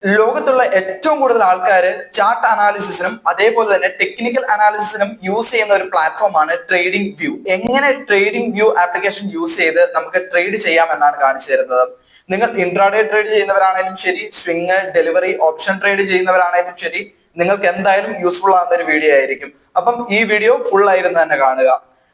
ലോകത്തുള്ള ഏറ്റവും കൂടുതൽ ആൾക്കാർ ചാർട്ട് അനാലിസിസിനും അതേപോലെ തന്നെ ടെക്നിക്കൽ അനാലിസിസിനും യൂസ് ചെയ്യുന്ന ഒരു പ്ലാറ്റ്ഫോമാണ് ട്രേഡിംഗ് വ്യൂ. എങ്ങനെ ട്രേഡിംഗ് വ്യൂ ആപ്ലിക്കേഷൻ യൂസ് ചെയ്ത് നമുക്ക് ട്രേഡ് ചെയ്യാം എന്നാണ് കാണിച്ചു തരുന്നത്. നിങ്ങൾ ഇൻട്രാഡേ ട്രേഡ് ചെയ്യുന്നവരാണേലും ശരി, സ്വിംഗ്, ഡെലിവറി, ഓപ്ഷൻ ട്രേഡ് ചെയ്യുന്നവരാണേലും ശരി, നിങ്ങൾക്ക് എന്തായാലും യൂസ്ഫുൾ ആകുന്ന ഒരു വീഡിയോ ആയിരിക്കും. അപ്പം ഈ വീഡിയോ ഫുൾ ആയിരുന്നു തന്നെ കാണുക.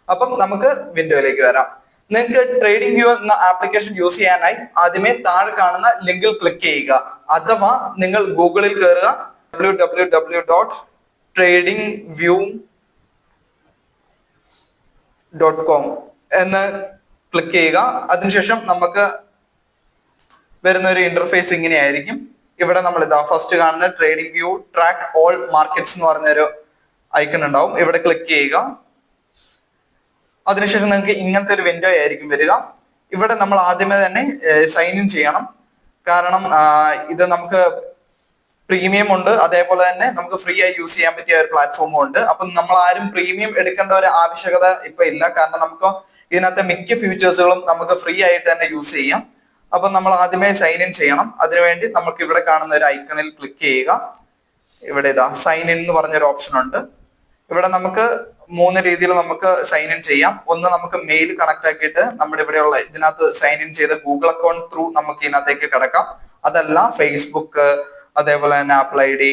അപ്പം നമുക്ക് വിൻഡോയിലേക്ക് വരാം. നിങ്ങൾക്ക് ട്രേഡിംഗ് വ്യൂ എന്ന ആപ്ലിക്കേഷൻ യൂസ് ചെയ്യാനായി ആദ്യമേ താഴെ കാണുന്ന ലിങ്കിൽ ക്ലിക്ക് ചെയ്യുക. അഥവാ നിങ്ങൾ ഗൂഗിളിൽ കയറുക www.tradingview.com എന്ന് ക്ലിക്ക് ചെയ്യുക. അതിനുശേഷം നമുക്ക് വരുന്ന ഒരു ഇന്റർഫേസ് ഇങ്ങനെയായിരിക്കും. ഇവിടെ നമ്മൾ ഇതാ ഫസ്റ്റ് കാണുന്ന trading view track all markets എന്ന് പറഞ്ഞൊരു ഐക്കൺ ഉണ്ടാവും. ഇവിടെ ക്ലിക്ക് ചെയ്യുക. അതിനുശേഷം നിങ്ങൾക്ക് ഇങ്ങനത്തെ ഒരു വിൻഡോ ആയിരിക്കും വരിക. ഇവിടെ നമ്മൾ ആദ്യമേ തന്നെ സൈൻ ഇൻ ചെയ്യണം. കാരണം ഇത് നമുക്ക് പ്രീമിയം ഉണ്ട്, അതേപോലെ തന്നെ നമുക്ക് ഫ്രീ ആയി യൂസ് ചെയ്യാൻ പറ്റിയ ഒരു പ്ലാറ്റ്ഫോമും ഉണ്ട്. അപ്പം നമ്മൾ ആരും പ്രീമിയം എടുക്കേണ്ട ഒരു ആവശ്യകത ഇപ്പൊ ഇല്ല. കാരണം നമുക്ക് ഇതിനകത്തെ മിക്ക ഫ്യൂച്ചേഴ്സുകളും നമുക്ക് ഫ്രീ ആയിട്ട് തന്നെ യൂസ് ചെയ്യാം. അപ്പൊ നമ്മൾ ആദ്യമേ സൈൻ ഇൻ ചെയ്യണം. അതിനുവേണ്ടി നമുക്ക് ഇവിടെ കാണുന്ന ഒരു ഐക്കണിൽ ക്ലിക്ക് ചെയ്യുക. ഇവിടെ ഇതാ സൈൻ ഇൻ എന്ന് പറഞ്ഞൊരു ഓപ്ഷൻ ഉണ്ട്. ഇവിടെ നമുക്ക് 3 രീതിയിൽ നമുക്ക് സൈൻ ഇൻ ചെയ്യാം. ഒന്ന്, നമുക്ക് മെയിൽ കണക്ട് ആക്കിയിട്ട് നമ്മുടെ ഇവിടെയുള്ള ഇതിനകത്ത് സൈൻ ഇൻ ചെയ്ത ഗൂഗിൾ അക്കൗണ്ട് ത്രൂ നമുക്ക് ഇതിനകത്തേക്ക് കിടക്കാം. അതല്ല ഫേസ്ബുക്ക്, അതേപോലെ തന്നെ ആപ്പിൾ ID,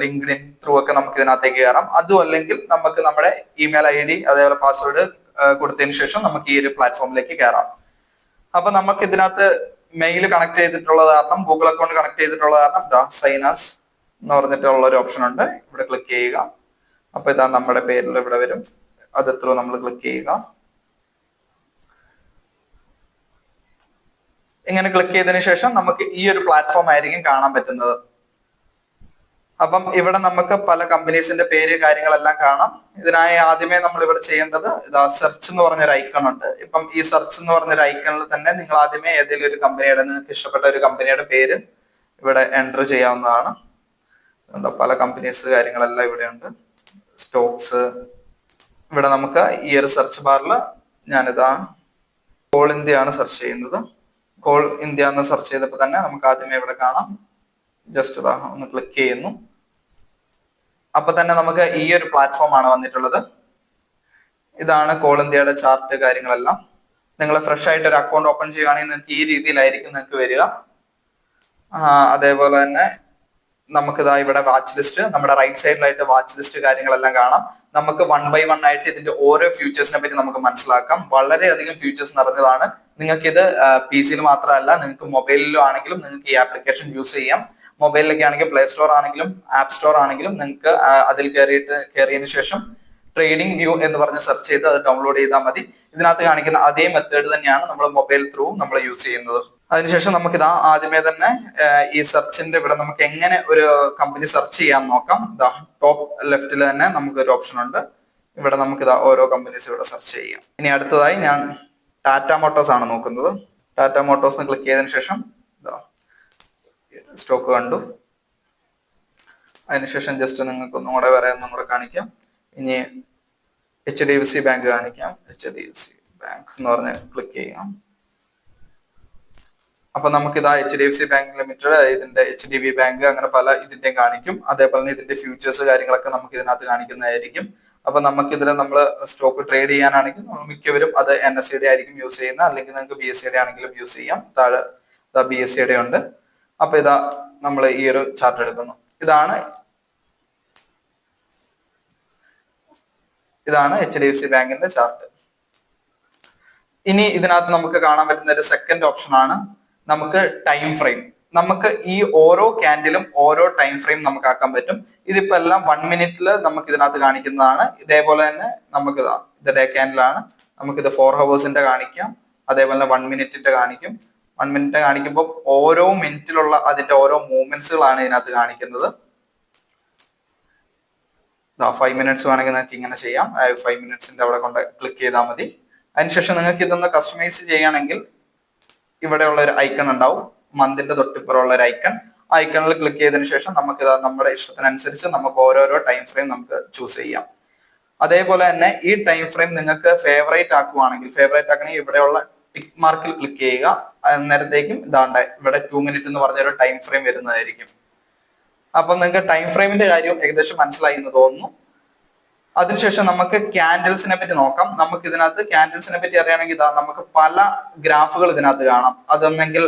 ലിങ്ക്ഡിൻ ത്രൂ ഒക്കെ നമുക്ക് ഇതിനകത്തേക്ക് കയറാം. അതും അല്ലെങ്കിൽ നമുക്ക് നമ്മുടെ ഇമെയിൽ ID അതേപോലെ പാസ്വേഡ് കൊടുത്തതിന് ശേഷം നമുക്ക് ഈ ഒരു പ്ലാറ്റ്ഫോമിലേക്ക് കയറാം. അപ്പൊ നമുക്ക് ഇതിനകത്ത് മെയിൽ കണക്ട് ചെയ്തിട്ടുള്ളത് കാരണം, ഗൂഗിൾ അക്കൗണ്ട് കണക്ട് ചെയ്തിട്ടുള്ളത് കാരണം ഇതാ സൈൻ ആസ് എന്ന് പറഞ്ഞിട്ടുള്ള ഒരു ഓപ്ഷൻ ഉണ്ട്. ഇവിടെ ക്ലിക്ക് ചെയ്യുക. അപ്പൊ ഇതാ നമ്മുടെ പേരിൽ ഇവിടെ വരും. അത് ത്രൂ നമ്മൾ ക്ലിക്ക് ചെയ്യുക. ഇങ്ങനെ ക്ലിക്ക് ചെയ്തതിനു ശേഷം നമുക്ക് ഈ ഒരു പ്ലാറ്റ്ഫോം ആയിരിക്കും കാണാൻ പറ്റുന്നത്. അപ്പം ഇവിടെ നമുക്ക് പല കമ്പനീസിന്റെ പേര് കാര്യങ്ങളെല്ലാം കാണാം. ഇതിനായി ആദ്യമേ നമ്മൾ ഇവിടെ ചെയ്യേണ്ടത് ഇതാ സെർച്ച് എന്ന് പറഞ്ഞൊരു ഐക്കൺ ഉണ്ട്. ഇപ്പം ഈ സെർച്ച് എന്ന് പറഞ്ഞൊരു ഐക്കണിൽ തന്നെ നിങ്ങൾ ആദ്യമേ ഏതെങ്കിലും ഒരു കമ്പനിയുടെ, നിങ്ങൾക്ക് ഇഷ്ടപ്പെട്ട ഒരു കമ്പനിയുടെ പേര് ഇവിടെ എൻ്റർ ചെയ്യാവുന്നതാണ്. പല കമ്പനീസ് കാര്യങ്ങളെല്ലാം ഇവിടെ ഉണ്ട്. സ്റ്റോക്സ്. ഇവിടെ നമുക്ക് ഈ ഒരു സെർച്ച് ബാറിൽ ഞാനിതാ കോൾ ഇന്ത്യ ആണ് സെർച്ച് ചെയ്യുന്നത്. കോൾ ഇന്ത്യ എന്ന് സെർച്ച് ചെയ്തപ്പോൾ തന്നെ നമുക്ക് ആദ്യമേ ഇവിടെ കാണാം. ജസ്റ്റ് ഇതാ ഒന്ന് ക്ലിക്ക് ചെയ്യുന്നു. അപ്പൊ തന്നെ നമുക്ക് ഈ ഒരു പ്ലാറ്റ്ഫോം ആണ് വന്നിട്ടുള്ളത്. ഇതാണ് കോൾ ഇന്ത്യയുടെ ചാർട്ട് കാര്യങ്ങളെല്ലാം. നിങ്ങൾ ഫ്രഷ് ആയിട്ട് ഒരു അക്കൗണ്ട് ഓപ്പൺ ചെയ്യുകയാണെങ്കിൽ നിങ്ങൾക്ക് ഈ രീതിയിലായിരിക്കും നിങ്ങൾക്ക് വരിക. അതേപോലെ തന്നെ നമുക്കിതാ ഇവിടെ വാച്ച് ലിസ്റ്റ്, നമ്മുടെ റൈറ്റ് സൈഡിലായിട്ട് വാച്ച് ലിസ്റ്റ് കാര്യങ്ങളെല്ലാം കാണാം. നമുക്ക് 1 by 1 ആയിട്ട് ഇതിന്റെ ഓരോ ഫ്യൂച്ചേഴ്സിനെ പറ്റി നമുക്ക് മനസ്സിലാക്കാം. വളരെയധികം ഫ്യൂച്ചേഴ്സ് നിറഞ്ഞതാണ്. നിങ്ങൾക്ക് ഇത് PC യിൽ മാത്രമല്ല, നിങ്ങൾക്ക് മൊബൈലിലും ആണെങ്കിലും നിങ്ങൾക്ക് ഈ ആപ്ലിക്കേഷൻ യൂസ് ചെയ്യാം. മൊബൈലിലൊക്കെ ആണെങ്കിൽ പ്ലേ സ്റ്റോർ ആണെങ്കിലും ആപ്പ് സ്റ്റോർ ആണെങ്കിലും നിങ്ങൾക്ക് അതിൽ കയറിയതിനു ശേഷം ട്രേഡിംഗ് വ്യൂ എന്ന് പറഞ്ഞ് സെർച്ച് ചെയ്ത് അത് ഡൗൺലോഡ് ചെയ്താൽ മതി. ഇതിനകത്ത് കാണിക്കുന്ന അതേ മെത്തേഡ് തന്നെയാണ് നമ്മൾ മൊബൈൽ ത്രൂ നമ്മൾ യൂസ് ചെയ്യുന്നത്. അതിനുശേഷം നമുക്ക് ഇതാ ആദ്യമേ തന്നെ ഈ സെർച്ചിന്റെ ഇവിടെ നമുക്ക് എങ്ങനെ ഒരു കമ്പനി സെർച്ച് ചെയ്യാൻ നോക്കാം. ഇതാ ടോപ്പ് ലെഫ്റ്റിൽ തന്നെ നമുക്ക് ഒരു ഓപ്ഷൻ ഉണ്ട്. ഇവിടെ നമുക്ക് ഇതാ ഓരോ കമ്പനീസ് ഇവിടെ സെർച്ച് ചെയ്യാം. ഇനി അടുത്തതായി ഞാൻ ടാറ്റ മോട്ടോഴ്സ് ആണ് നോക്കുന്നത്. ടാറ്റ മോട്ടോഴ്സ് ക്ലിക്ക് ചെയ്തതിനു ശേഷം ഇതാ സ്റ്റോക്ക് കണ്ടു. അതിനുശേഷം ജസ്റ്റ് നിങ്ങൾക്ക് ഒന്നും കൂടെ വരെ ഒന്നും കൂടെ കാണിക്കാം. ഇനി HDFC ബാങ്ക് കാണിക്കാം. HDFC ബാങ്ക് എന്ന് പറഞ്ഞ് ക്ലിക്ക് ചെയ്യാം. അപ്പൊ നമുക്ക് ഇതാ HDFC ബാങ്ക് ലിമിറ്റഡ്, ഇതിന്റെ HDB ബാങ്ക്, അങ്ങനെ പല ഇതിന്റെയും കാണിക്കും. അതേപോലെ തന്നെ ഇതിന്റെ ഫ്യൂച്ചേഴ്സ് കാര്യങ്ങളൊക്കെ നമുക്ക് ഇതിനകത്ത് കാണിക്കുന്നതായിരിക്കും. അപ്പൊ നമുക്ക് ഇതിൽ നമ്മൾ സ്റ്റോക്ക് ട്രേഡ് ചെയ്യാനാണെങ്കിൽ നമ്മൾ മിക്കവരും അത് NSE ആയിരിക്കും യൂസ് ചെയ്യുന്നത്. അല്ലെങ്കിൽ നിങ്ങൾക്ക് BSE ആണെങ്കിലും യൂസ് ചെയ്യാം. താഴെ ഇതാ BSE ഉണ്ട്. അപ്പൊ ഇതാ നമ്മൾ ഈ ഒരു ചാർട്ട് എടുക്കുന്നു. ഇതാണ് HDFC ബാങ്കിന്റെ ചാർട്ട്. ഇനി ഇതിനകത്ത് നമുക്ക് കാണാൻ പറ്റുന്ന ഒരു സെക്കൻഡ് ഓപ്ഷൻ ആണ് നമുക്ക് ടൈം ഫ്രെയിം. നമുക്ക് ഈ ഓരോ ക്യാൻഡിലും ഓരോ ടൈം ഫ്രെയിം നമുക്ക് ആക്കാൻ പറ്റും. ഇതിപ്പോ എല്ലാം 1 മിനിറ്റിൽ നമുക്ക് ഇതിനകത്ത് കാണിക്കുന്നതാണ്. ഇതേപോലെ തന്നെ നമുക്ക് ഇത് ഡേ ക്യാൻഡിലാണ്. നമുക്കിത് 4 ഹവേഴ്സിന്റെ കാണിക്കാം. അതേപോലെ 1 മിനിറ്റിന്റെ കാണിക്കും. 1 മിനിറ്റ് കാണിക്കുമ്പോൾ ഓരോ മിനിറ്റിലുള്ള അതിന്റെ ഓരോ മൂവ്മെന്റ്സുകളാണ് ഇതിനകത്ത് കാണിക്കുന്നത്. 5 മിനിറ്റ്സ് വേണമെങ്കിൽ നിങ്ങൾക്ക് ഇങ്ങനെ ചെയ്യാം. 5 മിനിറ്റ്സിന്റെ അവിടെ കൊണ്ട് ക്ലിക്ക് ചെയ്താൽ മതി. അതിനുശേഷം നിങ്ങൾക്ക് ഇതൊന്ന് കസ്റ്റമൈസ് ചെയ്യുകയാണെങ്കിൽ ഇവിടെയുള്ള ഒരു ഐക്കൺ ഉണ്ടാവും. മന്തിന്റെ തൊട്ടിപ്പുറമുള്ള ഒരു ഐക്കൺ. ആ ഐക്കണിൽ ക്ലിക്ക് ചെയ്തതിനു ശേഷം നമുക്ക് നമ്മുടെ ഇഷ്ടത്തിനനുസരിച്ച് നമുക്ക് ഓരോരോ ടൈം ഫ്രെയിം നമുക്ക് ചൂസ് ചെയ്യാം. അതേപോലെ തന്നെ ഈ ടൈം ഫ്രെയിം നിങ്ങൾക്ക് ഫേവറേറ്റ് ആക്കണമെങ്കിൽ ഇവിടെയുള്ള ടിക്ക് മാർക്കിൽ ക്ലിക്ക് ചെയ്യുക. അന്നേരത്തേക്കും ഇതാണ്ട് ഇവിടെ 2 മിനിറ്റ് എന്ന് പറഞ്ഞൊരു ടൈം ഫ്രെയിം വരുന്നതായിരിക്കും. അപ്പം നിങ്ങൾക്ക് ടൈം ഫ്രെയിമിന്റെ കാര്യം ഏകദേശം മനസ്സിലായി എന്ന് തോന്നുന്നു. അതിനുശേഷം നമുക്ക് ക്യാൻഡിൽസിനെ പറ്റി നോക്കാം. നമുക്ക് ഇതിനകത്ത് ക്യാൻഡിൽസിനെ പറ്റി അറിയണമെങ്കിൽ ഇതാ നമുക്ക് പല ഗ്രാഫുകൾ ഇതിനകത്ത് കാണാം. അതൊന്നെങ്കിൽ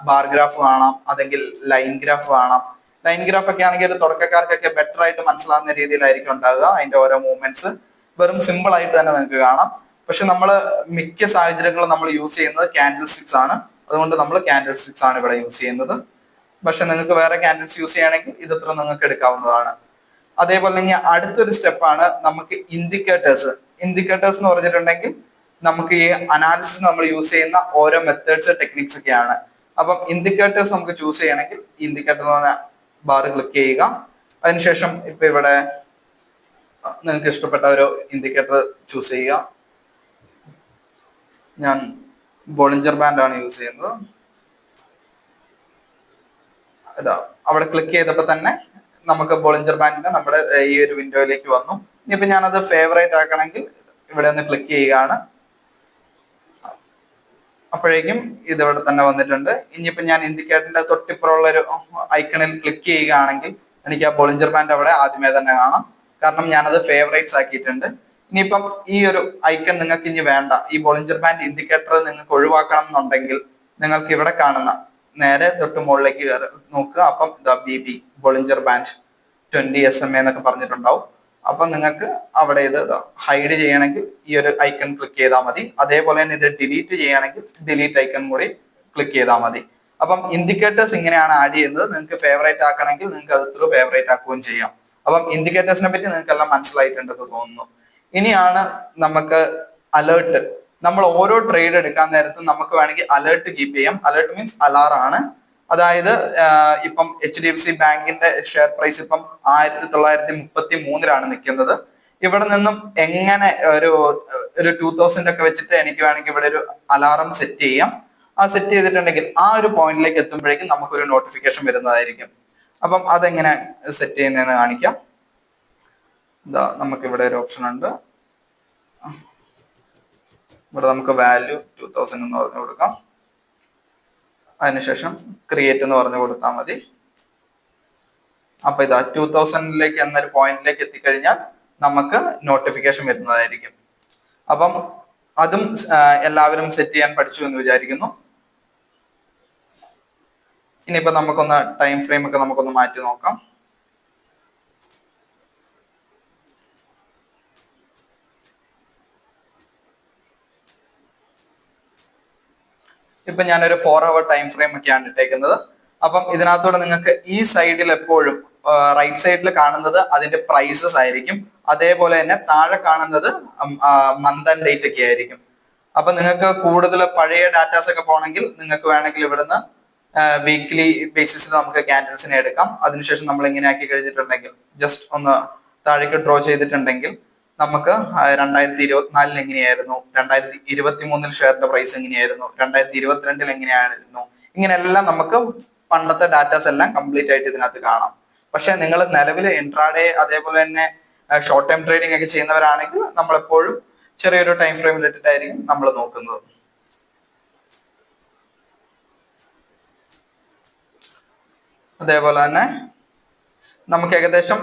ബാർ ഗ്രാഫ് കാണാം, അതെങ്കിൽ ലൈൻ ഗ്രാഫ് കാണാം. ലൈൻ ഗ്രാഫ് ഒക്കെ ആണെങ്കിൽ ഒരു തുടക്കക്കാർക്കൊക്കെ ബെറ്റർ ആയിട്ട് മനസ്സിലാവുന്ന രീതിയിലായിരിക്കും ഉണ്ടാകുക. അതിന്റെ ഓരോ മൂവ്മെന്റ്സ് വെറും സിമ്പിൾ ആയിട്ട് തന്നെ നിങ്ങൾക്ക് കാണാം. പക്ഷെ നമ്മൾ മിക്ക സാഹചര്യങ്ങളും നമ്മൾ യൂസ് ചെയ്യുന്നത് ക്യാൻഡിൽ സ്റ്റിക്സ് ആണ്. അതുകൊണ്ട് നമ്മൾ ക്യാൻഡിൽ സ്റ്റിക്സ് ആണ് ഇവിടെ യൂസ് ചെയ്യുന്നത്. പക്ഷെ നിങ്ങൾക്ക് വേറെ ക്യാൻഡിൽസ് യൂസ് ചെയ്യുകയാണെങ്കിൽ ഇതത്ര നിങ്ങൾക്ക് എടുക്കാവുന്നതാണ്. അതേപോലെ തന്നെ അടുത്തൊരു സ്റ്റെപ്പാണ് നമുക്ക് ഇൻഡിക്കേറ്റേഴ്സ്. ഇൻഡിക്കേറ്റേഴ്സ് എന്ന് പറഞ്ഞിട്ടുണ്ടെങ്കിൽ നമുക്ക് ഈ അനാലിസിസ് നമ്മൾ യൂസ് ചെയ്യുന്ന ഓരോ മെത്തേഡ്സ് ടെക്നിക്സ് ഒക്കെയാണ്. അപ്പം ഇൻഡിക്കേറ്റേഴ്സ് നമുക്ക് ചൂസ് ചെയ്യണമെങ്കിൽ ഇൻഡിക്കേറ്റർ എന്ന് പറഞ്ഞ ബാർ ക്ലിക്ക് ചെയ്യുക. അതിനുശേഷം ഇപ്പൊ ഇവിടെ നിങ്ങൾക്ക് ഇഷ്ടപ്പെട്ട ഒരു ഇൻഡിക്കേറ്റർ ചൂസ് ചെയ്യുക. ഞാൻ ബോളിഞ്ചർ ബാൻഡ് ആണ് യൂസ് ചെയ്യുന്നത്. ഇതാ അവിടെ ക്ലിക്ക് ചെയ്തപ്പോൾ തന്നെ നമുക്ക് ബോളിഞ്ചർ ബാൻഡിന്റെ നമ്മുടെ ഈ ഒരു വിൻഡോയിലേക്ക് വന്നു. ഇനിയിപ്പോ ഞാനത് ഫേവറേറ്റ് ആക്കണമെങ്കിൽ ഇവിടെ ഒന്ന് ക്ലിക്ക് ചെയ്യുകയാണ്. അപ്പോഴേക്കും ഇതിവിടെ തന്നെ വന്നിട്ടുണ്ട്. ഇനിയിപ്പോ ഞാൻ ഇൻഡിക്കേറ്ററിന്റെ തൊട്ടിപ്പുറമുള്ള ഒരു ഐക്കണിൽ ക്ലിക്ക് ചെയ്യുകയാണെങ്കിൽ എനിക്ക് ആ ബോളിഞ്ചർ ബാൻഡ് അവിടെ ആദ്യമേ തന്നെ കാണാം. കാരണം ഞാനത് ഫേവറേറ്റ്സ് ആക്കിയിട്ടുണ്ട്. ഇനിയിപ്പം ഈ ഒരു ഐക്കൺ നിങ്ങൾക്ക് ഇനി വേണ്ട, ഈ ബോളിഞ്ചർ ബാൻഡ് ഇൻഡിക്കേറ്റർ നിങ്ങൾക്ക് ഒഴിവാക്കണം എന്നുണ്ടെങ്കിൽ നിങ്ങൾക്ക് ഇവിടെ കാണുന്ന നേരെ തൊട്ട് മുകളിലേക്ക് നോക്കുക. അപ്പം ഇതാ BB ബോളിഞ്ചർ ബാൻഡ് 20 SMA എന്നൊക്കെ പറഞ്ഞിട്ടുണ്ടാവും. അപ്പൊ നിങ്ങൾക്ക് അവിടെ ഇത് ഹൈഡ് ചെയ്യണമെങ്കിൽ ഈ ഒരു ഐക്കൺ ക്ലിക്ക് ചെയ്താൽ മതി. അതേപോലെ തന്നെ ഇത് ഡിലീറ്റ് ചെയ്യണമെങ്കിൽ ഡിലീറ്റ് ഐക്കൺ കൂടി ക്ലിക്ക് ചെയ്താൽ മതി. അപ്പം ഇൻഡിക്കേറ്റേഴ്സ് ഇങ്ങനെയാണ് ആഡ് ചെയ്യുന്നത്. നിങ്ങൾക്ക് ഫേവറേറ്റ് ആക്കണമെങ്കിൽ നിങ്ങൾക്ക് അത് ത്രൂ ഫേവറേറ്റ് ആക്കുകയും ചെയ്യാം. അപ്പം ഇൻഡിക്കേറ്റേഴ്സിനെ പറ്റി നിങ്ങൾക്ക് എല്ലാം മനസ്സിലായിട്ടുണ്ടെന്ന് തോന്നുന്നു. ഇനിയാണ് നമുക്ക് അലേർട്ട്. നമ്മൾ ഓരോ ട്രേഡ് എടുക്കാൻ നേരത്ത് നമുക്ക് വേണമെങ്കിൽ അലേർട്ട് കീപ്പ് ചെയ്യാം. അലേർട്ട് മീൻസ് അലാറം ആണ്. അതായത് ഇപ്പം HDFC ബാങ്കിന്റെ ഷെയർ പ്രൈസ് ഇപ്പം 1933 നിൽക്കുന്നത്. ഇവിടെ നിന്നും എങ്ങനെ ഒരു 2000 ഒക്കെ വെച്ചിട്ട് എനിക്ക് വേണമെങ്കിൽ ഇവിടെ ഒരു അലാറം സെറ്റ് ചെയ്യാം. ആ സെറ്റ് ചെയ്തിട്ടുണ്ടെങ്കിൽ ആ ഒരു പോയിന്റിലേക്ക് എത്തുമ്പോഴേക്കും നമുക്കൊരു നോട്ടിഫിക്കേഷൻ വരുന്നതായിരിക്കും. അപ്പം അതെങ്ങനെ സെറ്റ് ചെയ്യുന്നതെന്ന് കാണിക്കാം. ഇതാ നമുക്ക് ഇവിടെ ഒരു ഓപ്ഷൻ ഉണ്ട്. ഇവിടെ നമുക്ക് വാല്യൂ 2000 എന്ന് പറഞ്ഞു കൊടുക്കാം. അതിനുശേഷം ക്രിയേറ്റ് എന്ന് പറഞ്ഞു കൊടുത്താൽ മതി. അപ്പൊ ഇതാ 2000 എന്നൊരു പോയിന്റിലേക്ക് എത്തിക്കഴിഞ്ഞാൽ നമുക്ക് നോട്ടിഫിക്കേഷൻ വരുന്നതായിരിക്കും. അപ്പം അതും എല്ലാവരും സെറ്റ് ചെയ്യാൻ പഠിച്ചു എന്ന് വിചാരിക്കുന്നു. ഇനിയിപ്പോ നമുക്കൊന്ന് ടൈം ഫ്രെയിം ഒക്കെ നമുക്കൊന്ന് മാറ്റി നോക്കാം. ഇപ്പൊ ഞാനൊരു 4 hour ടൈം ഫ്രെയിം ഒക്കെയാണ് ഇട്ടേക്കുന്നത്. അപ്പം ഇതിനകത്തൂടെ നിങ്ങൾക്ക് ഈ സൈഡിൽ എപ്പോഴും റൈറ്റ് സൈഡിൽ കാണുന്നത് അതിന്റെ പ്രൈസസ് ആയിരിക്കും. അതേപോലെ തന്നെ താഴെ കാണുന്നത് മന്ത് ആൻഡ് ഡേറ്റ് ഒക്കെ ആയിരിക്കും. അപ്പൊ നിങ്ങൾക്ക് കൂടുതൽ പഴയ ഡാറ്റാസ് ഒക്കെ പോകണമെങ്കിൽ നിങ്ങൾക്ക് വേണമെങ്കിൽ ഇവിടുന്ന് വീക്ക്ലി ബേസിസിൽ നമുക്ക് ക്യാൻഡിൽസിനെ എടുക്കാം. അതിനുശേഷം നമ്മൾ ഇങ്ങനെ ആക്കി കഴിഞ്ഞിട്ടുണ്ടെങ്കിൽ ജസ്റ്റ് ഒന്ന് താഴേക്ക് ഡ്രോ ചെയ്തിട്ടുണ്ടെങ്കിൽ നമുക്ക് 2024 എങ്ങനെയായിരുന്നു, 2023 ഷെയറിന്റെ പ്രൈസ് എങ്ങനെയായിരുന്നു, 2022 എങ്ങനെയായിരുന്നു, ഇങ്ങനെയെല്ലാം നമുക്ക് പണ്ടത്തെ ഡാറ്റാസ് എല്ലാം കംപ്ലീറ്റ് ആയിട്ട് ഇതിനകത്ത് കാണാം. പക്ഷെ നിങ്ങൾ നിലവിൽ ഇൻട്രാഡേ അതേപോലെ തന്നെ ഷോർട്ട് ടൈം ട്രേഡിംഗ് ഒക്കെ ചെയ്യുന്നവരാണെങ്കിൽ നമ്മളെപ്പോഴും ചെറിയൊരു ടൈം ഫ്രെയിമിൽ ഇട്ടിട്ടായിരിക്കും നമ്മൾ നോക്കുന്നത്. അതേപോലെ തന്നെ നമുക്ക് ഏകദേശം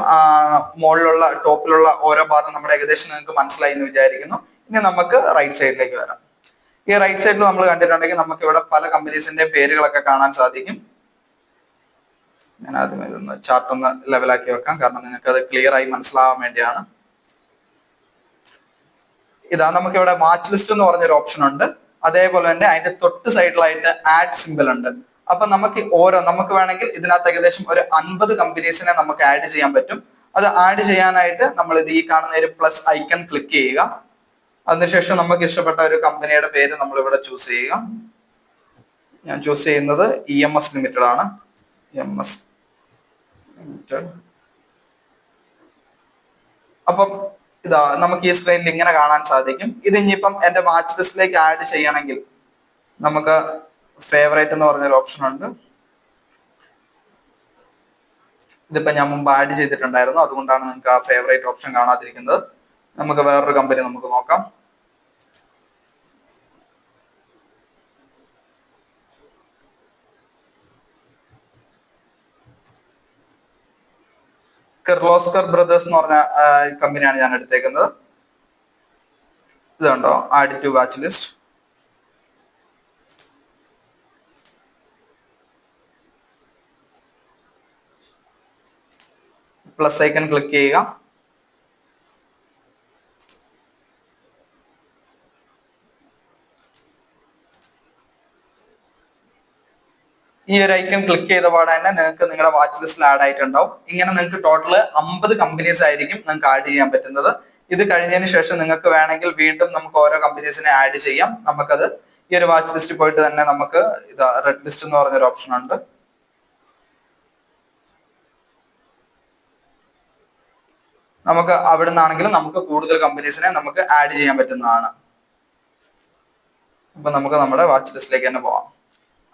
മുകളിലുള്ള ടോപ്പിലുള്ള ഓരോ ബാറും നമ്മുടെ ഏകദേശം നിങ്ങൾക്ക് മനസ്സിലായി എന്ന് വിചാരിക്കുന്നു. ഇനി നമുക്ക് റൈറ്റ് സൈഡിലേക്ക് വരാം. ഈ റൈറ്റ് സൈഡിൽ നമ്മൾ കണ്ടിട്ടുണ്ടെങ്കിൽ നമുക്ക് ഇവിടെ പല കമ്പനീസിന്റെ പേരുകളൊക്കെ കാണാൻ സാധിക്കും. ഞാൻ ആദ്യം ഇതൊന്ന് ചാർട്ട് ഒന്ന് ലെവലാക്കി വെക്കാം, കാരണം നിങ്ങൾക്ക് അത് ക്ലിയർ ആയി മനസ്സിലാവാൻ വേണ്ടിയാണ്. ഇതാ നമുക്ക് ഇവിടെ വാച്ച് ലിസ്റ്റ് എന്ന് പറഞ്ഞൊരു ഓപ്ഷൻ ഉണ്ട്. അതേപോലെ തന്നെ അതിന്റെ തൊട്ട് സൈഡിലായിട്ട് ആഡ് സിമ്പിൾ ഉണ്ട്. അപ്പൊ നമുക്ക് വേണമെങ്കിൽ ഇതിനകത്ത് ഏകദേശം ഒരു 50 കമ്പനീസിനെ നമുക്ക് ആഡ് ചെയ്യാൻ പറ്റും. അത് ആഡ് ചെയ്യാനായിട്ട് നമ്മൾ ഇത് ഈ കാണുന്ന ഒരു പ്ലസ് ഐക്കൺ ക്ലിക്ക് ചെയ്യുക. അതിനുശേഷം നമുക്ക് ഇഷ്ടപ്പെട്ട ഒരു കമ്പനിയുടെ പേര് നമ്മൾ ഇവിടെ ചൂസ് ചെയ്യുക. ഞാൻ ചൂസ് ചെയ്യുന്നത് EMS ലിമിറ്റഡ് ആണ്. EMS limited. അപ്പം ഇതാ നമുക്ക് ഈ സ്ക്രീനിൽ ഇങ്ങനെ കാണാൻ സാധിക്കും. ഇത് ഇനിയിപ്പം എന്റെ വാച്ച് ലിസ്റ്റിലേക്ക് ആഡ് ചെയ്യണമെങ്കിൽ നമുക്ക് ഫേവറേറ്റ് എന്ന് പറഞ്ഞൊരു ഓപ്ഷൻ ഉണ്ട്. ഇതിപ്പോ ഞാൻ മുമ്പ് ആഡ് ചെയ്തിട്ടുണ്ടായിരുന്നു, അതുകൊണ്ടാണ് നിങ്ങൾക്ക് ആ ഫേവറേറ്റ് ഓപ്ഷൻ കാണാതിരിക്കുന്നത്. നമുക്ക് വേറൊരു കമ്പനി നമുക്ക് നോക്കാം. കിർലോസ്കർ ബ്രദേഴ്സ് എന്ന് പറഞ്ഞ കമ്പനിയാണ് ഞാൻ എടുത്തേക്കുന്നത്. ഇതുണ്ടോ, add to watch list. Plus icon click ചെയ്യുക. ഈ ഒരു ഐക്കൺ ക്ലിക്ക് ചെയ്ത പാടെ തന്നെ നിങ്ങൾക്ക് നിങ്ങളുടെ വാച്ച് ലിസ്റ്റിൽ ആഡ് ആയിട്ടുണ്ടാവും. ഇങ്ങനെ നിങ്ങൾക്ക് ടോട്ടൽ 50 കമ്പനീസ് ആയിരിക്കും നിങ്ങൾക്ക് ആഡ് ചെയ്യാൻ പറ്റുന്നത്. ഇത് കഴിഞ്ഞതിന് ശേഷം നിങ്ങൾക്ക് വേണമെങ്കിൽ വീണ്ടും നമുക്ക് ഓരോ കമ്പനീസിനെ ആഡ് ചെയ്യാം. നമുക്കത് ഈ ഒരു വാച്ച് ലിസ്റ്റിൽ പോയിട്ട് തന്നെ നമുക്ക് ഇതാ റെഡ് ലിസ്റ്റ് എന്ന് പറഞ്ഞൊരു ഓപ്ഷൻ ഉണ്ട്. നമുക്ക് അവിടെ നിന്നാണെങ്കിലും നമുക്ക് കൂടുതൽ കമ്പനീസിനെ നമുക്ക് ആഡ് ചെയ്യാൻ പറ്റുന്നതാണ്. അപ്പൊ നമുക്ക് നമ്മുടെ വാച്ച് ലിസ്റ്റിലേക്ക് തന്നെ പോവാം.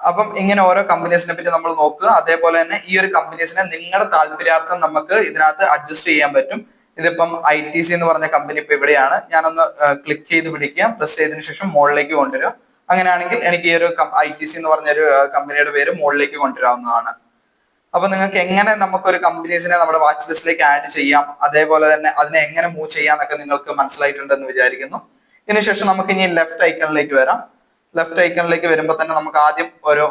അപ്പം ഇങ്ങനെ ഓരോ കമ്പനീസിനെ പറ്റി നമ്മൾ നോക്കുക. അതേപോലെ തന്നെ ഈ ഒരു കമ്പനീസിനെ നിങ്ങളുടെ താല്പര്യാർത്ഥം നമുക്ക് ഇതിനകത്ത് അഡ്ജസ്റ്റ് ചെയ്യാൻ പറ്റും. ഇതിപ്പം ITC എന്ന് പറഞ്ഞ കമ്പനി ഇപ്പൊ ഇവിടെയാണ്. ഞാനൊന്ന് ക്ലിക്ക് ചെയ്ത് പിടിക്കുക, പ്രസ് ചെയ്തതിനു ശേഷം മുകളിലേക്ക് കൊണ്ടുവരിക. അങ്ങനെയാണെങ്കിൽ എനിക്ക് ഈ ഒരു ITC എന്ന് പറഞ്ഞൊരു കമ്പനിയുടെ പേര് മുകളിലേക്ക് കൊണ്ടുവരാവുന്നതാണ്. അപ്പൊ നിങ്ങൾക്ക് എങ്ങനെ നമുക്കൊരു കമ്പനീസിനെ നമ്മുടെ വാച്ച് ലിസ്റ്റിലേക്ക് ആഡ് ചെയ്യാം, അതേപോലെ തന്നെ അതിനെ എങ്ങനെ മൂവ് ചെയ്യാന്നൊക്കെ നിങ്ങൾക്ക് മനസ്സിലായിട്ടുണ്ടെന്ന് വിചാരിക്കുന്നു. ഇതിനുശേഷം നമുക്ക് ഇനി ലെഫ്റ്റ് ഐക്കണിലേക്ക് വരാം. ലെഫ്റ്റ് ഐക്കണിലേക്ക് വരുമ്പോൾ തന്നെ നമുക്ക് ആദ്യം ഒരു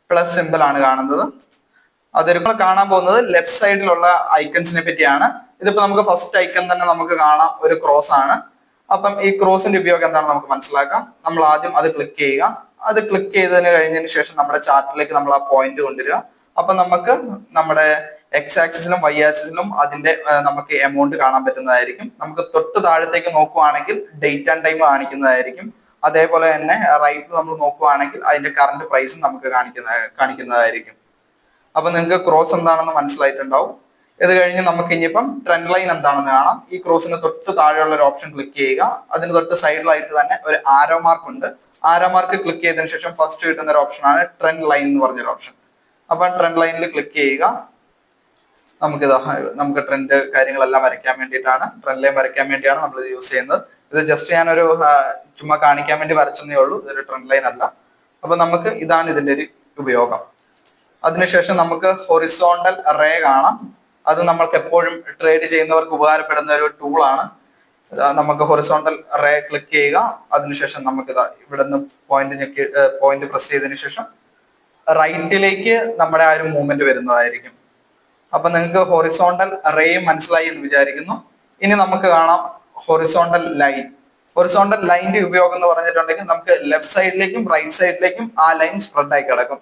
പ്ലസ് സിമ്പിൾ ആണ് കാണുന്നത്. അതൊരു കാണാൻ പോകുന്നത് ലെഫ്റ്റ് സൈഡിലുള്ള ഐക്കൺസിനെ പറ്റിയാണ്. ഇതിപ്പോ നമുക്ക് ഫസ്റ്റ് ഐക്കൺ തന്നെ നമുക്ക് കാണാം, ഒരു ക്രോസ് ആണ്. അപ്പം ഈ ക്രോസിന്റെ ഉപയോഗം എന്താണെന്ന് നമുക്ക് മനസ്സിലാക്കാം. നമ്മൾ ആദ്യം അത് ക്ലിക്ക് ചെയ്യുക. അത് ക്ലിക്ക് ചെയ്തതിന് കഴിഞ്ഞതിന് ശേഷം നമ്മുടെ ചാർട്ടിലേക്ക് നമ്മൾ ആ പോയിന്റ് കൊണ്ടുവരിക. അപ്പൊ നമുക്ക് നമ്മുടെ X ആക്സിസിലും Y ആക്സിസിലും അതിന്റെ നമുക്ക് എമൗണ്ട് കാണാൻ പറ്റുന്നതായിരിക്കും. നമുക്ക് തൊട്ട് താഴത്തേക്ക് നോക്കുവാണെങ്കിൽ ഡേറ്റ് ആൻഡ് ടൈം കാണിക്കുന്നതായിരിക്കും. അതേപോലെ തന്നെ റൈറ്റിൽ നമ്മൾ നോക്കുവാണെങ്കിൽ അതിന്റെ കറന്റ് പ്രൈസും നമുക്ക് കാണിക്കുന്നതായിരിക്കും. അപ്പൊ നിങ്ങൾക്ക് ക്രോസ് എന്താണെന്ന് മനസ്സിലായിട്ടുണ്ടാവും. ഇത് കഴിഞ്ഞ് നമുക്ക് ഇനിയിപ്പം ട്രെൻഡ് ലൈൻ എന്താണെന്ന് കാണാം. ഈ ക്രോസിന് തൊട്ട് താഴെയുള്ള ഒരു ഓപ്ഷൻ ക്ലിക്ക് ചെയ്യുക. അതിന് തൊട്ട് സൈഡിലായിട്ട് തന്നെ ഒരു ആരോ മാർക്ക് ഉണ്ട്. ആരോ മാർക്ക് ക്ലിക്ക് ചെയ്തതിനു ശേഷം ഫസ്റ്റ് കിട്ടുന്ന ഒരു ഓപ്ഷനാണ് ട്രെൻഡ് ലൈൻ എന്ന് പറഞ്ഞൊരു ഓപ്ഷൻ. അപ്പൊ ട്രെൻഡ് ലൈനിൽ ക്ലിക്ക് ചെയ്യുക. നമുക്ക് ട്രെൻഡ് കാര്യങ്ങളെല്ലാം വരയ്ക്കാൻ വേണ്ടിയിട്ടാണ്, ട്രെൻഡ് ലൈൻ വരയ്ക്കാൻ വേണ്ടിയാണ് നമ്മൾ ഇത് യൂസ് ചെയ്യുന്നത്. ഇത് ജസ്റ്റ് ഞാനൊരു ചുമ്മാ കാണിക്കാൻ വേണ്ടി വരച്ചെന്നേ ഉള്ളൂ. ഇതൊരു ട്രെൻഡ് ലൈൻ അല്ല. അപ്പൊ നമുക്ക് ഇതാണ് ഇതിന്റെ ഒരു ഉപയോഗം. അതിനുശേഷം നമുക്ക് ഹൊറിസോണ്ടൽ റേ കാണാം. അത് നമ്മൾക്ക് എപ്പോഴും ട്രേഡ് ചെയ്യുന്നവർക്ക് ഉപകാരപ്പെടുന്ന ഒരു ടൂളാണ്. നമുക്ക് ഹൊറിസോണ്ടൽ റേ ക്ലിക്ക് ചെയ്യുക. അതിനുശേഷം നമുക്ക് ഇവിടെ നിന്ന് പോയിന്റ് പ്രസ് ചെയ്തതിനു ശേഷം റൈറ്റിലേക്ക് നമ്മുടെ ആ ഒരു മൂവ്മെന്റ് വരുന്നതായിരിക്കും. അപ്പൊ നിങ്ങൾക്ക് ഹൊറിസോണ്ടൽ റേ മനസ്സിലായി എന്ന് വിചാരിക്കുന്നു. ഇനി നമുക്ക് കാണാം ഹൊറിസോണ്ടൽ ലൈൻ. ഹൊറിസോണ്ടൽ ലൈനിന്റെ ഉപയോഗം എന്ന് പറഞ്ഞിട്ടുണ്ടെങ്കിൽ നമുക്ക് ലെഫ്റ്റ് സൈഡിലേക്കും റൈറ്റ് സൈഡിലേക്കും ആ ലൈൻ സ്പ്രെഡ് ആയി കിടക്കും.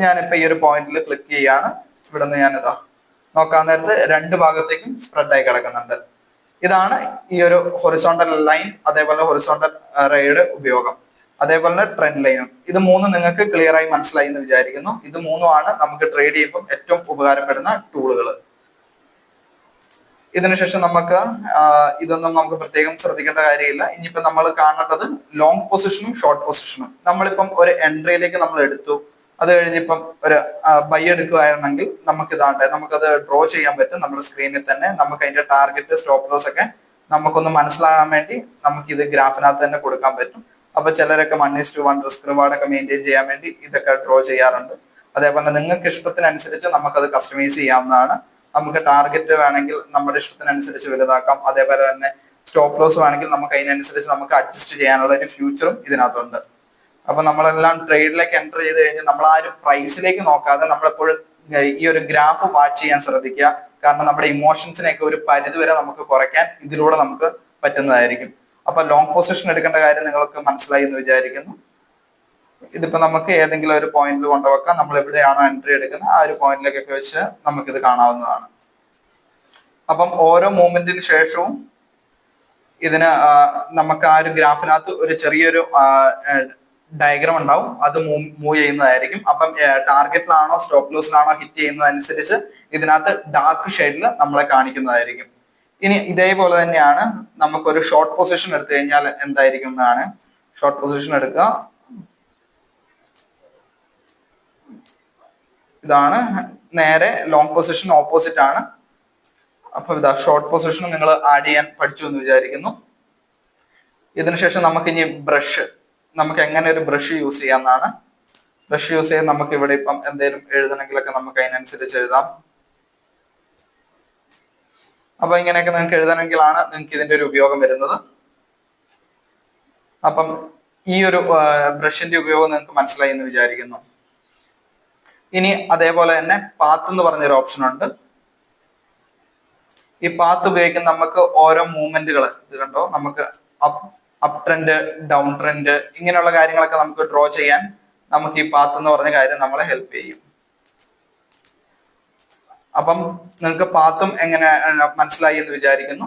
ഞാനിപ്പോ ഈ ഒരു പോയിന്റിൽ ക്ലിക്ക് ചെയ്യാണ്. ഇവിടെ നിന്ന് ഞാനിതാ നോക്കാൻ നേരത്ത് രണ്ട് ഭാഗത്തേക്കും സ്പ്രെഡ് ആയി കിടക്കുന്നുണ്ട്. ഇതാണ് ഈ ഒരു ഹൊറിസോണ്ടൽ ലൈൻ, അതേപോലെ ഹൊറിസോണ്ടൽ റേയുടെ ഉപയോഗം, അതേപോലെ തന്നെ ട്രെൻഡ് ലൈനും. ഇത് മൂന്നും നിങ്ങൾക്ക് ക്ലിയർ ആയി മനസ്സിലായി എന്ന് വിചാരിക്കുന്നു. ഇത് മൂന്നുമാണ് നമുക്ക് ട്രേഡ് ചെയ്യുമ്പോൾ ഏറ്റവും ഉപകാരപ്പെടുന്ന ടൂളുകൾ. ഇതിനുശേഷം നമുക്ക് ഇതൊന്നും നമുക്ക് പ്രത്യേകം ശ്രദ്ധിക്കേണ്ട കാര്യമില്ല. ഇനിയിപ്പോ നമ്മൾ കാണേണ്ടത് ലോങ് പൊസിഷനും ഷോർട്ട് പൊസിഷനും. നമ്മളിപ്പം ഒരു എൻട്രിയിലേക്ക് നമ്മൾ എടുത്തു, അത് കഴിഞ്ഞിപ്പം ഒരു ബൈ എടുക്കുകയാണെങ്കിൽ നമുക്കത് ഡ്രോ ചെയ്യാൻ പറ്റും നമ്മുടെ സ്ക്രീനിൽ തന്നെ. നമുക്ക് അതിന്റെ ടാർഗറ്റ്, സ്റ്റോപ്പ് ലോസ് ഒക്കെ നമുക്കൊന്ന് മനസ്സിലാകാൻ വേണ്ടി നമുക്ക് ഇത് ഗ്രാഫിനകത്ത് തന്നെ കൊടുക്കാൻ പറ്റും. അപ്പൊ ചിലരൊക്കെ 1:1 റിസ്ക് റിവാർഡ് ഒക്കെ മെയിൻറ്റെയിൻ ചെയ്യാൻ വേണ്ടി ഇതൊക്കെ ഡ്രോ ചെയ്യാറുണ്ട്. അതേപോലെ നിങ്ങൾക്ക് ഇഷ്ടത്തിനനുസരിച്ച് നമുക്കത് കസ്റ്റമൈസ് ചെയ്യാവുന്നതാണ്. നമുക്ക് ടാർഗറ്റ് വേണമെങ്കിൽ നമ്മുടെ ഇഷ്ടത്തിനനുസരിച്ച് വലുതാക്കാം. അതേപോലെ തന്നെ സ്റ്റോപ്പ് ലോസ് വേണമെങ്കിൽ നമുക്ക് അതിനനുസരിച്ച് നമുക്ക് അഡ്ജസ്റ്റ് ചെയ്യാനുള്ള ഒരു ഫ്യൂച്ചറും ഇതിനകത്തുണ്ട്. അപ്പൊ നമ്മളെല്ലാം ട്രേഡിലേക്ക് എൻ്റർ ചെയ്ത് കഴിഞ്ഞ് നമ്മൾ ആ ഒരു പ്രൈസിലേക്ക് നോക്കാതെ നമ്മളെപ്പോഴും ഈ ഒരു ഗ്രാഫ് വാച്ച് ചെയ്യാൻ ശ്രദ്ധിക്കുക. കാരണം നമ്മുടെ ഇമോഷൻസിനെയൊക്കെ ഒരു പരിധി വരെ നമുക്ക് കുറയ്ക്കാൻ ഇതിലൂടെ നമുക്ക് പറ്റുന്നതായിരിക്കും. അപ്പൊ ലോങ് പൊസിഷൻ എടുക്കേണ്ട കാര്യം നിങ്ങൾക്ക് മനസ്സിലായി എന്ന് വിചാരിക്കുന്നു. ഇതിപ്പോ നമുക്ക് ഏതെങ്കിലും ഒരു പോയിന്റിൽ കൊണ്ടുവെക്കാം. നമ്മൾ എവിടെയാണോ എൻട്രി എടുക്കുന്നത് ആ ഒരു പോയിന്റിലേക്കൊക്കെ വെച്ച് നമുക്കിത് കാണാവുന്നതാണ്. അപ്പം ഓരോ മൂവ്മെന്റിന് ശേഷവും ഇതിന് നമുക്ക് ആ ഒരു ഗ്രാഫിനകത്ത് ഒരു ചെറിയൊരു ഡയഗ്രാം ഉണ്ടാവും. അത് മൂവ് ചെയ്യുന്നതായിരിക്കും. അപ്പം ടാർഗറ്റിലാണോ സ്റ്റോപ്പ് ലോസിലാണോ ഹിറ്റ് ചെയ്യുന്നതനുസരിച്ച് ഇതിനകത്ത് ഡാർക്ക് ഷെയ്ഡിൽ നമ്മളെ കാണിക്കുന്നതായിരിക്കും. ഇനി ഇതേപോലെ തന്നെയാണ് നമുക്കൊരു ഷോർട്ട് പൊസിഷൻ എടുത്തു കഴിഞ്ഞാൽ എന്തായിരിക്കും എന്നാണ്. ഷോർട്ട് പൊസിഷൻ എടുക്കുക. ഇതാണ് നേരെ ലോങ് പൊസിഷൻ ഓപ്പോസിറ്റ് ആണ്. അപ്പൊ ഇതാ ഷോർട്ട് പൊസിഷൻ നിങ്ങൾ ആഡ് ചെയ്യാൻ പഠിച്ചു എന്ന് വിചാരിക്കുന്നു. ഇതിനുശേഷം നമുക്ക് ഇനി ബ്രഷ്, നമുക്ക് എങ്ങനെ ഒരു ബ്രഷ് യൂസ് ചെയ്യാന്നാണ്. ബ്രഷ് യൂസ് ചെയ്ത് നമുക്ക് ഇവിടെ ഇപ്പം എന്തെങ്കിലും എഴുതണമെങ്കിലൊക്കെ നമുക്ക് അതിനനുസരിച്ച് എഴുതാം. അപ്പൊ ഇങ്ങനെയൊക്കെ നിങ്ങൾക്ക് എഴുതണമെങ്കിലാണ് നിങ്ങൾക്ക് ഇതിന്റെ ഒരു ഉപയോഗം വരുന്നത്. അപ്പം ഈ ഒരു ബ്രഷിന്റെ ഉപയോഗം നിങ്ങൾക്ക് മനസ്സിലായി എന്ന് വിചാരിക്കുന്നു. ഇനി അതേപോലെ തന്നെ പാത്ത് എന്ന് പറഞ്ഞൊരു ഓപ്ഷൻ ഉണ്ട്. ഈ പാത്ത് ഉപയോഗിക്കുന്ന നമുക്ക് ഓരോ മൂവ്മെന്റുകൾ, ഇത് കണ്ടോ, നമുക്ക് അപ്പ് ട്രെൻഡ്, ഡൗൺ ട്രെൻഡ്, ഇങ്ങനെയുള്ള കാര്യങ്ങളൊക്കെ നമുക്ക് ഡ്രോ ചെയ്യാൻ നമുക്ക് ഈ പാത്ത് എന്ന് പറഞ്ഞ കാര്യം നമ്മളെ ഹെൽപ്പ് ചെയ്യും. അപ്പം നിങ്ങൾക്ക് പാത്തും എങ്ങനെ മനസ്സിലായി എന്ന് വിചാരിക്കുന്നു.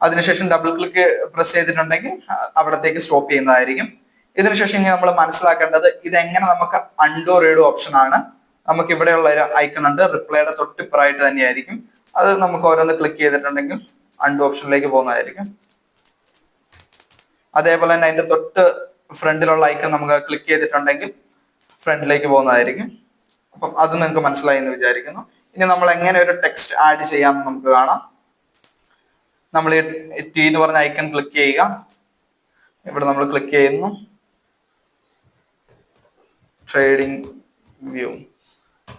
അതിനുശേഷം ഡബിൾ ക്ലിക്ക് പ്രസ് ചെയ്തിട്ടുണ്ടെങ്കിൽ അവിടത്തേക്ക് സ്റ്റോപ്പ് ചെയ്യുന്നതായിരിക്കും. ഇതിനുശേഷം ഇനി നമ്മൾ മനസ്സിലാക്കേണ്ടത് ഇതെങ്ങനെ നമുക്ക് അൺഡു റീഡു ഓപ്ഷൻ ആണ്. നമുക്ക് ഇവിടെയുള്ള ഒരു ഐക്കൺ ഉണ്ട്, റിപ്ലൈയുടെ തൊട്ടിപ്പുറമായിട്ട് തന്നെയായിരിക്കും. അത് നമുക്ക് ഓരോന്ന് ക്ലിക്ക് ചെയ്തിട്ടുണ്ടെങ്കിൽ അൺഡു ഓപ്ഷനിലേക്ക് പോകുന്നതായിരിക്കും. അതേപോലെ തന്നെ അതിന്റെ തൊട്ട് ഫ്രണ്ടിലുള്ള ഐക്കൺ നമുക്ക് ക്ലിക്ക് ചെയ്തിട്ടുണ്ടെങ്കിൽ ഫ്രണ്ടിലേക്ക് പോകുന്നതായിരിക്കും. അപ്പം അത് നിങ്ങൾക്ക് മനസ്സിലായി എന്ന് വിചാരിക്കുന്നു. ഇനി നമ്മൾ എങ്ങനെ ഒരു ടെക്സ്റ്റ് ആഡ് ചെയ്യാമെന്ന് നമുക്ക് കാണാം. നമ്മൾ ഈ ടി എന്ന് പറഞ്ഞ ഐക്കൺ ക്ലിക്ക് ചെയ്യുക. ഇവിടെ നമ്മൾ ക്ലിക്ക് ചെയ്യുന്നു, ട്രേഡിംഗ് വ്യൂ.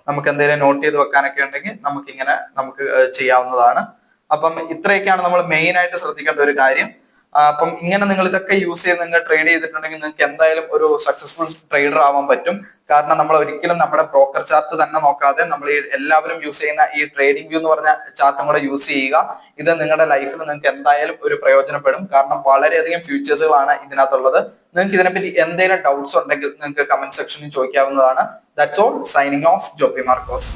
നമുക്ക് എന്തെങ്കിലും നോട്ട് ചെയ്ത് വെക്കാനൊക്കെ ഉണ്ടെങ്കിൽ നമുക്ക് ചെയ്യാവുന്നതാണ്. അപ്പം ഇത്രയൊക്കെയാണ് നമ്മൾ മെയിൻ ആയിട്ട് ശ്രദ്ധിക്കേണ്ട ഒരു കാര്യം. അപ്പം ഇങ്ങനെ നിങ്ങൾ ഇതൊക്കെ യൂസ് ചെയ്ത് നിങ്ങൾ ട്രേഡ് ചെയ്തിട്ടുണ്ടെങ്കിൽ നിങ്ങൾക്ക് എന്തായാലും ഒരു സക്സസ്ഫുൾ ട്രേഡർ ആവാൻ പറ്റും. കാരണം നമ്മൾ ഒരിക്കലും നമ്മുടെ ബ്രോക്കർ ചാർട്ട് തന്നെ നോക്കാതെ നമ്മൾ ഈ എല്ലാവരും യൂസ് ചെയ്യുന്ന ഈ ട്രേഡിംഗ് വ്യൂ എന്ന് പറഞ്ഞ ചാർട്ടും കൂടെ യൂസ് ചെയ്യുക. ഇത് നിങ്ങളുടെ ലൈഫിൽ നിങ്ങൾക്ക് എന്തായാലും ഒരു പ്രയോജനപ്പെടും. കാരണം വളരെയധികം ഫ്യൂച്ചേഴ്സുകളാണ് ഇതിനകത്തുള്ളത്. നിങ്ങൾക്ക് ഇതിനെപ്പറ്റി എന്തെങ്കിലും ഡൗട്ട്സ് ഉണ്ടെങ്കിൽ നിങ്ങൾക്ക് കമന്റ് സെക്ഷനിൽ ചോദിക്കാവുന്നതാണ്. That's all. Signing off, Joppy Markose.